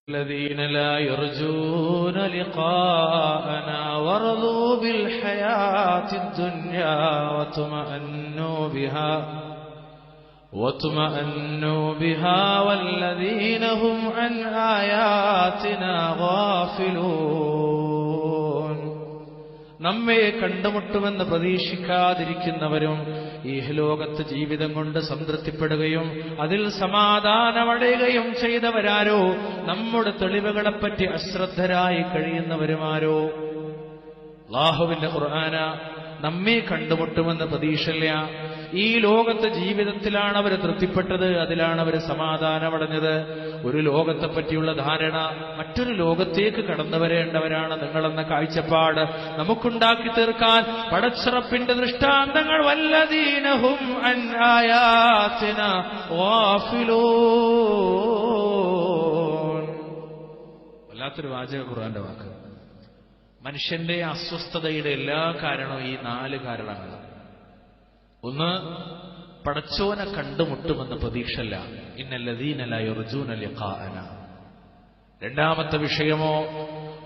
الذين لا يرجون لقاءنا ورضوا بالحياة الدنيا واطمأنوا بها والذين هم عن آياتنا غافلون. നമ്മെ കണ്ടുമുട്ടുമെന്ന് പ്രതീക്ഷിക്കാതിരിക്കുന്നവരും ഇഹലോകത്ത് ജീവിതം കൊണ്ട് സംതൃപ്തിപ്പെടുകയും അതിൽ സമാധാനമടയുകയും ചെയ്തവരാരോ, നമ്മുടെ തെളിവുകളെപ്പറ്റി അശ്രദ്ധരായി കഴിയുന്നവരുമാരോ. അല്ലാഹുവിന്റെ ഖുർആന നമ്മെ കണ്ടുമുട്ടുമെന്ന് പ്രതീക്ഷയില്ല. ഈ ലോകത്തെ ജീവിതത്തിലാണ് അവർ തൃപ്തിപ്പെട്ടത്, അതിലാണ് അവർ സമാധാനമടഞ്ഞത്. ഒരു ലോകത്തെ പറ്റിയുള്ള ധാരണ, മറ്റൊരു ലോകത്തേക്ക് കടന്നു വരേണ്ടവരാണ് നിങ്ങളെന്ന കാഴ്ചപ്പാട് നമുക്കുണ്ടാക്കി തീർക്കാൻ പടച്ചിറപ്പിന്റെ ദൃഷ്ടാന്തങ്ങൾ വല്ലദീനഹും അൻ ആയാതിനാ ഗാഫിലൂൻ. വല്ലാത്തൊരു വാചക ഖുർആന്റെ വാക്ക്. മനുഷ്യന്റെ അസ്വസ്ഥതയുടെ എല്ലാ കാരണവും ഈ 4 കാരണങ്ങൾ. ഒന്ന്, പടച്ചോനെ കണ്ടുമുട്ടുമെന്ന് പ്രതീക്ഷല്ല. ഇന്നല്ലദീന ലാ യർജൂന ലിഖാഅന. രണ്ടാമത്തെ വിഷയമോ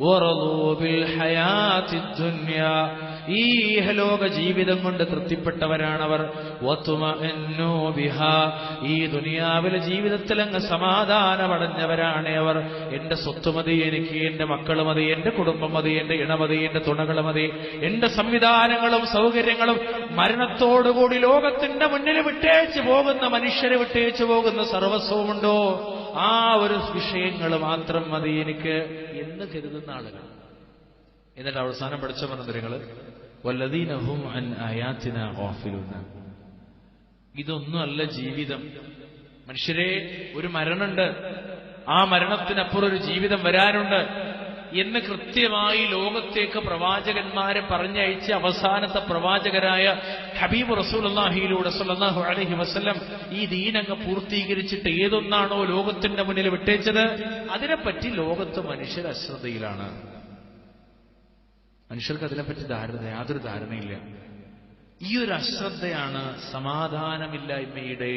വറദൂ ബിൽ ഹയാത്തിദ് ദുനിയാ. ഈ ഇഹലോക ജീവിതം കൊണ്ട് തൃപ്തിപ്പെട്ടവരാണവർ. വതുമഅന്നു ബിഹാ. ഈ ദുനിയാവിലെ ജീവിതത്തിൽ അങ്ങ് സമാധാനമടഞ്ഞവരാണ് അവർ. എന്റെ സ്വത്ത് മതി എനിക്ക്, എന്റെ മക്കൾ മതി, എന്റെ കുടുംബം മതി, എന്റെ ഇണ മതി, എന്റെ തുണകൾ മതി, എന്റെ സംവിധാനങ്ങളും സൗകര്യങ്ങളും. മരണത്തോടുകൂടി ലോകത്തിന്റെ മുന്നിൽ വിട്ടേച്ചു പോകുന്ന, മനുഷ്യരെ വിട്ടേച്ചു പോകുന്ന സർവസ്വമുണ്ടോ, ആ ഒരു വിഷയങ്ങൾ മാത്രം മതി എനിക്ക് എന്ന് കരുതുന്ന ആളുകൾ. എന്നിട്ട് അവസാനം പഠിച്ച പറഞ്ഞ വല്ലദീന ഹും അൻ ആയാതിനാ ഗാഫിലൂൻ. ഇതൊന്നുമല്ല ജീവിതം. മനുഷ്യരെ, ഒരു മരണമുണ്ട്, ആ മരണത്തിനപ്പുറം ഒരു ജീവിതം വരാനുണ്ട് എന്ന് കൃത്യമായി ലോകത്തേക്ക് പ്രവാചകന്മാരെ പറഞ്ഞയച്ച് അവസാനത്തെ പ്രവാചകരായ ഹബീബ് റസൂലുള്ളാഹിയിലൂടെ സ്വല്ലല്ലാഹു അലൈഹി വസല്ലം ഈ ദീനങ്ങ് പൂർത്തീകരിച്ചിട്ട് ഏതൊന്നാണോ ലോകത്തിന്റെ മുന്നിൽ വിട്ടേച്ചത്, അതിനെപ്പറ്റി ലോകത്ത് മനുഷ്യർ അശ്രദ്ധയിലാണ്. മനുഷ്യർക്ക് അതിനെപ്പറ്റി യാതൊരു ധാരണയില്ല. ഈ ഒരു അശ്രദ്ധയാണ് സമാധാനമില്ലായ്മയുടെ,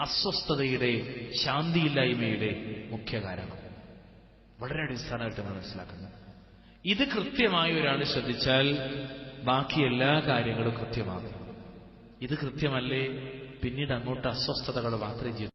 അസ്വസ്ഥതയുടെ, ശാന്തിയില്ലായ്മയുടെ മുഖ്യ കാരണം. വളരെ അടിസ്ഥാനമായിട്ട് മനസ്സിലാക്കുന്നത്. ഇത് കൃത്യമായി ഒരാൾ ശ്രദ്ധിച്ചാൽ ബാക്കി എല്ലാ കാര്യങ്ങളും കൃത്യമാകും. ഇത് കൃത്യമല്ലേ, പിന്നീട് അങ്ങോട്ട് അസ്വസ്ഥതകൾ മാത്രമേ ചെയ്തു.